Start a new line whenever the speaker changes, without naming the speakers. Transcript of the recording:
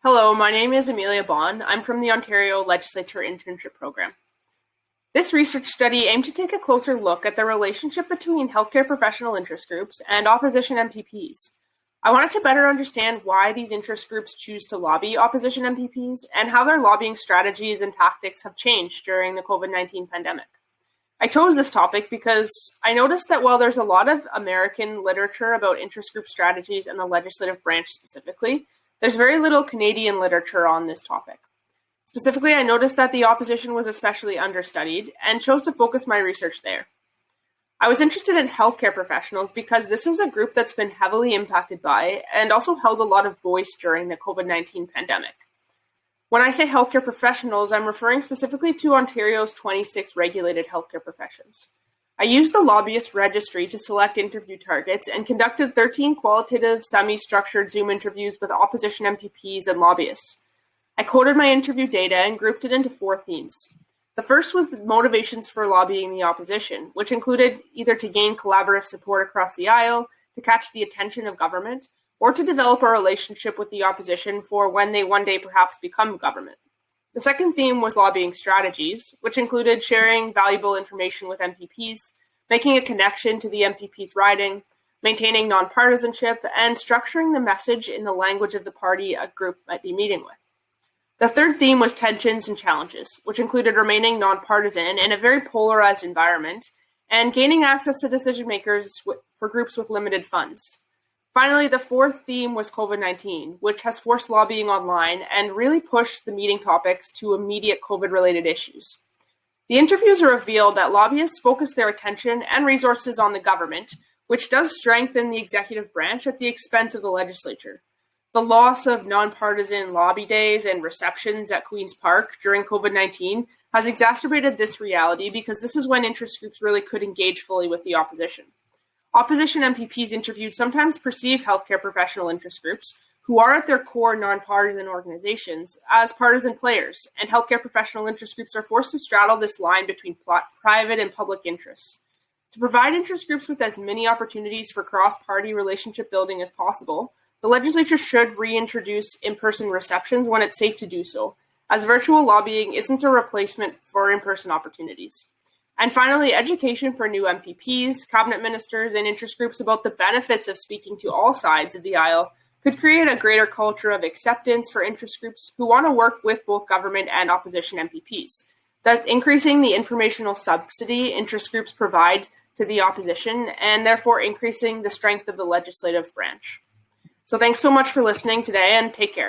Hello, my name is Amelia Boughn. I'm from the Ontario Legislature Internship Program. This research study aimed to take a closer look at the relationship between healthcare professional interest groups and opposition MPPs. I wanted to better understand why these interest groups choose to lobby opposition MPPs and how their lobbying strategies and tactics have changed during the COVID-19 pandemic. I chose this topic because I noticed that while there's a lot of American literature about interest group strategies and the legislative branch specifically, there's very little Canadian literature on this topic. Specifically, I noticed that the opposition was especially understudied and chose to focus my research there. I was interested in healthcare professionals because this is a group that's been heavily impacted by and also held a lot of voice during the COVID-19 pandemic. When I say healthcare professionals, I'm referring specifically to Ontario's 26 regulated healthcare professions. I used the lobbyist registry to select interview targets and conducted 13 qualitative, semi-structured Zoom interviews with opposition MPPs and lobbyists. I coded my interview data and grouped it into 4 themes. The first was the motivations for lobbying the opposition, which included either to gain collaborative support across the aisle, to catch the attention of government, or to develop a relationship with the opposition for when they one day perhaps become government. The second theme was lobbying strategies, which included sharing valuable information with MPPs, making a connection to the MPP's riding, maintaining nonpartisanship, and structuring the message in the language of the party a group might be meeting with. The third theme was tensions and challenges, which included remaining nonpartisan in a very polarized environment and gaining access to decision makers for groups with limited funds. Finally, the fourth theme was COVID-19, which has forced lobbying online and really pushed the meeting topics to immediate COVID-related issues. The interviews revealed that lobbyists focus their attention and resources on the government, which does strengthen the executive branch at the expense of the legislature. The loss of nonpartisan lobby days and receptions at Queen's Park during COVID-19 has exacerbated this reality because this is when interest groups really could engage fully with the opposition. Opposition MPPs interviewed sometimes perceive healthcare professional interest groups, who are at their core nonpartisan organizations, as partisan players, and healthcare professional interest groups are forced to straddle this line between private and public interests. To provide interest groups with as many opportunities for cross-party relationship building as possible, the legislature should reintroduce in-person receptions when it's safe to do so, as virtual lobbying isn't a replacement for in-person opportunities. And finally, education for new MPPs, cabinet ministers, and interest groups about the benefits of speaking to all sides of the aisle could create a greater culture of acceptance for interest groups who want to work with both government and opposition MPPs, thus increasing the informational subsidy interest groups provide to the opposition and therefore increasing the strength of the legislative branch. So thanks so much for listening today and take care.